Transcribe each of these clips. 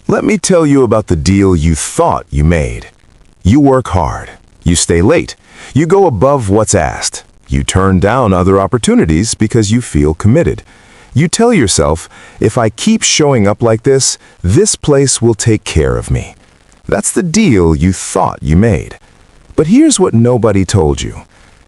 Let me tell you about the deal you thought you made. You work hard. You stay late. You go above what's asked. You turn down other opportunities because you feel committed. You tell yourself, if I keep showing up like this place will take care of me. That's the deal you thought you made. But here's what nobody told you.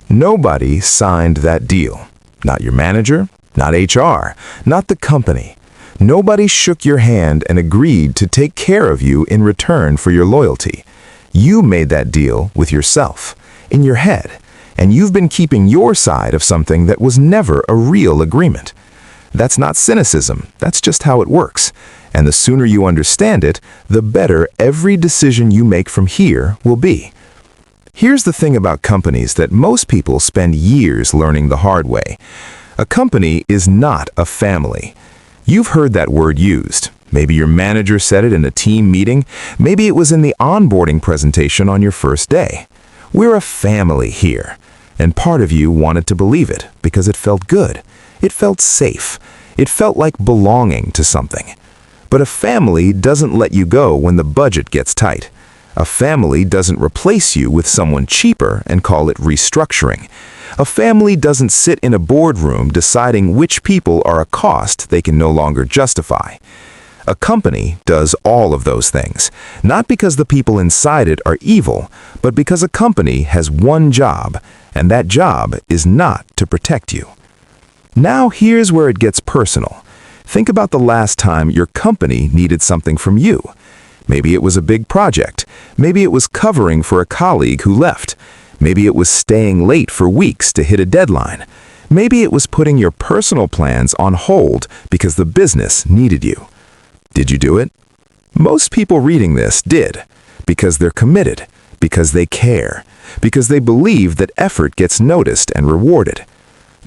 Nobody signed that deal. Not your manager, not HR, not the company. Nobody shook your hand and agreed to take care of you in return for your loyalty. You made that deal with yourself, in your head, and you've been keeping your side of something that was never a real agreement. That's not cynicism, that's just how it works. And the sooner you understand it, the better every decision you make from here will be. Here's the thing about companies that most people spend years learning the hard way. A company is not a family. You've heard that word used. Maybe your manager said it in a team meeting. Maybe it was in the onboarding presentation on your first day. We're a family here. And part of you wanted to believe it because it felt good. It felt safe. It felt like belonging to something. But a family doesn't let you go when the budget gets tight. A family doesn't replace you with someone cheaper and call it restructuring. A family doesn't sit in a boardroom deciding which people are a cost they can no longer justify. A company does all of those things, not because the people inside it are evil, but because a company has one job, and that job is not to protect you. Now here's where it gets personal. Think about the last time your company needed something from you. Maybe it was a big project. Maybe it was covering for a colleague who left. Maybe it was staying late for weeks to hit a deadline. Maybe it was putting your personal plans on hold because the business needed you. Did you do it? Most people reading this did, because they're committed, because they care, because they believe that effort gets noticed and rewarded.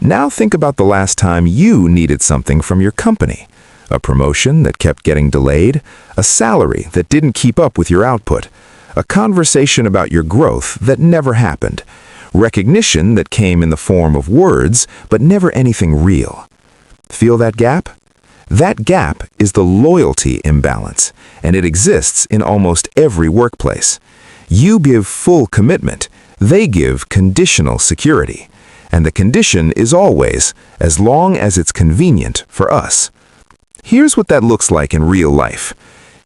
Now think about the last time you needed something from your company. A promotion that kept getting delayed, a salary that didn't keep up with your output, a conversation about your growth that never happened, recognition that came in the form of words but never anything real. Feel that gap? That gap is the loyalty imbalance, and it exists in almost every workplace. You give full commitment, they give conditional security, and the condition is always, as long as it's convenient for us. Here's what that looks like in real life.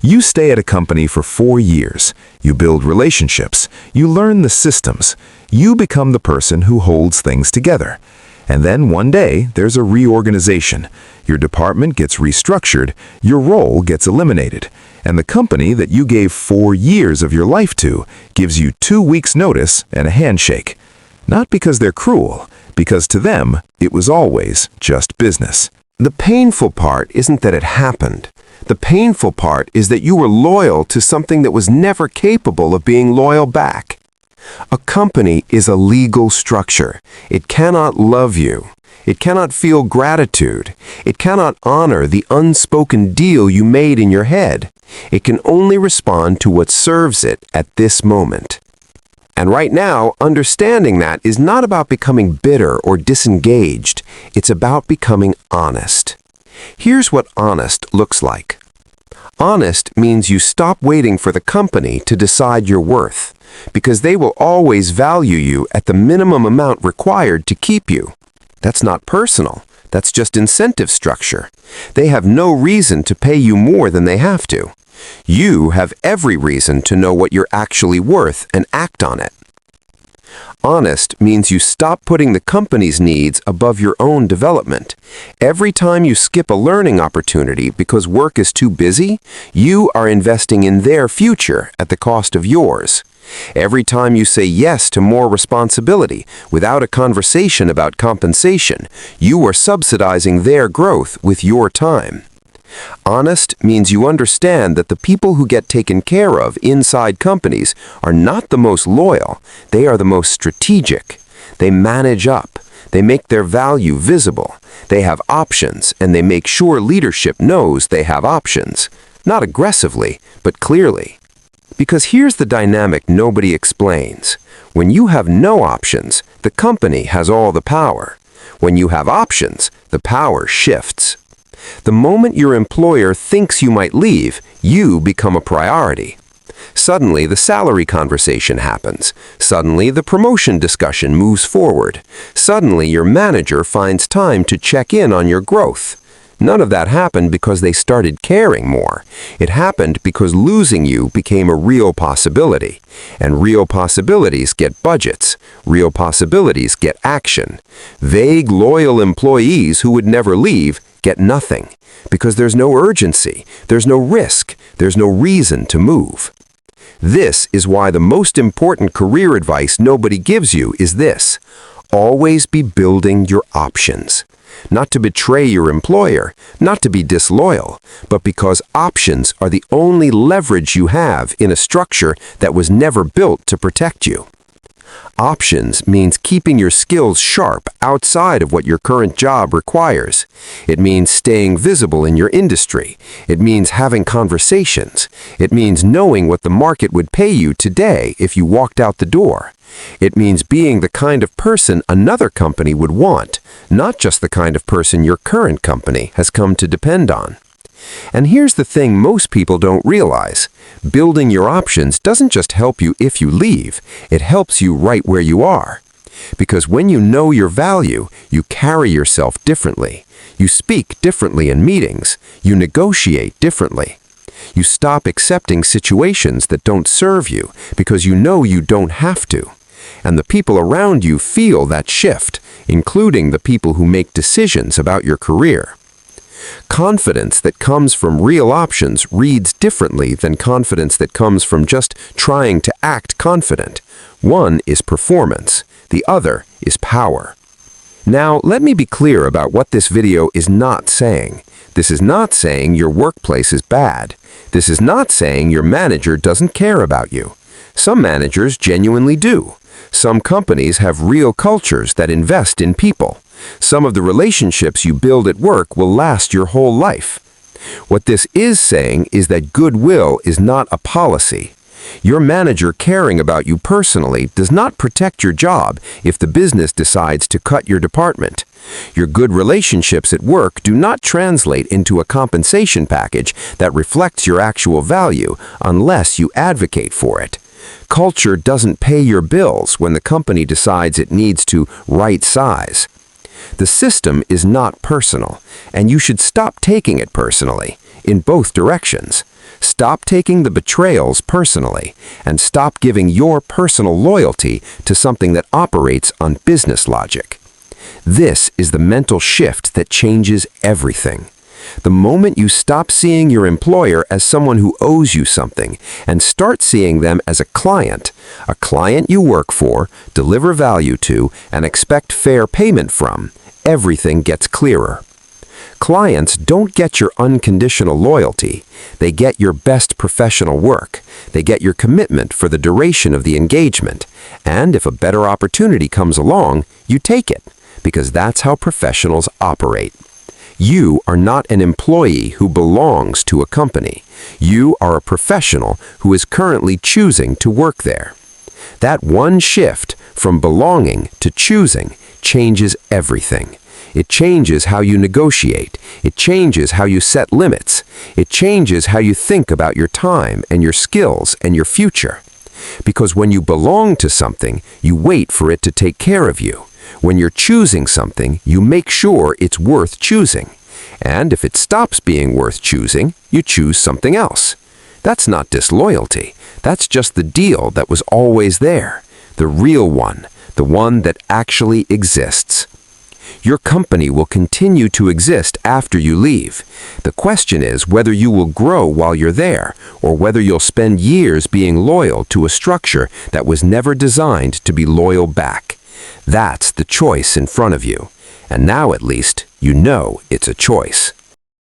You stay at a company for 4 years. You build relationships. You learn the systems. You become the person who holds things together. And then one day, there's a reorganization. Your department gets restructured. Your role gets eliminated. And the company that you gave 4 years of your life to gives you 2 weeks' notice and a handshake. Not because they're cruel, because to them, it was always just business. The painful part isn't that it happened. The painful part is that you were loyal to something that was never capable of being loyal back. A company is a legal structure. It cannot love you. It cannot feel gratitude. It cannot honor the unspoken deal you made in your head. It can only respond to what serves it at this moment. And right now, understanding that is not about becoming bitter or disengaged. It's about becoming honest. Here's what honest looks like. Honest means you stop waiting for the company to decide your worth, because they will always value you at the minimum amount required to keep you. That's not personal. That's just incentive structure. They have no reason to pay you more than they have to. You have every reason to know what you're actually worth and act on it. Honest means you stop putting the company's needs above your own development. Every time you skip a learning opportunity because work is too busy, you are investing in their future at the cost of yours. Every time you say yes to more responsibility without a conversation about compensation, you are subsidizing their growth with your time. Honest means you understand that the people who get taken care of inside companies are not the most loyal, they are the most strategic. They manage up, they make their value visible, they have options, and they make sure leadership knows they have options. Not aggressively, but clearly. Because here's the dynamic nobody explains. When you have no options, the company has all the power. When you have options, the power shifts. The moment your employer thinks you might leave, you become a priority. Suddenly, the salary conversation happens. Suddenly, the promotion discussion moves forward. Suddenly, your manager finds time to check in on your growth. None of that happened because they started caring more. It happened because losing you became a real possibility. And real possibilities get budgets. Real possibilities get action. Vague, loyal employees who would never leave get nothing. Because there's no urgency, there's no risk, there's no reason to move. This is why the most important career advice nobody gives you is this: always be building your options. Not to betray your employer, not to be disloyal, but because options are the only leverage you have in a structure that was never built to protect you. Options means keeping your skills sharp outside of what your current job requires. It means staying visible in your industry. It means having conversations. It means knowing what the market would pay you today if you walked out the door. It means being the kind of person another company would want, not just the kind of person your current company has come to depend on. And here's the thing most people don't realize. Building your options doesn't just help you if you leave, it helps you right where you are. Because when you know your value, you carry yourself differently. You speak differently in meetings. You negotiate differently. You stop accepting situations that don't serve you because you know you don't have to. And the people around you feel that shift, including the people who make decisions about your career. Confidence that comes from real options reads differently than confidence that comes from just trying to act confident. One is performance, the other is power. Now, let me be clear about what this video is not saying. This is not saying your workplace is bad. This is not saying your manager doesn't care about you. Some managers genuinely do. Some companies have real cultures that invest in people. Some of the relationships you build at work will last your whole life. What this is saying is that goodwill is not a policy. Your manager caring about you personally does not protect your job if the business decides to cut your department. Your good relationships at work do not translate into a compensation package that reflects your actual value unless you advocate for it. Culture doesn't pay your bills when the company decides it needs to right size. The system is not personal, and you should stop taking it personally, in both directions. Stop taking the betrayals personally, and stop giving your personal loyalty to something that operates on business logic. This is the mental shift that changes everything. The moment you stop seeing your employer as someone who owes you something and start seeing them as a client you work for, deliver value to, and expect fair payment from, everything gets clearer. Clients don't get your unconditional loyalty. They get your best professional work. They get your commitment for the duration of the engagement. And if a better opportunity comes along, you take it, because that's how professionals operate. You are not an employee who belongs to a company. You are a professional who is currently choosing to work there. That one shift from belonging to choosing changes everything. It changes how you negotiate. It changes how you set limits. It changes how you think about your time and your skills and your future. Because when you belong to something, you wait for it to take care of you. When you're choosing something, you make sure it's worth choosing. And if it stops being worth choosing, you choose something else. That's not disloyalty. That's just the deal that was always there. The real one. The one that actually exists. Your company will continue to exist after you leave. The question is whether you will grow while you're there, or whether you'll spend years being loyal to a structure that was never designed to be loyal back. That's the choice in front of you. And now at least, you know it's a choice.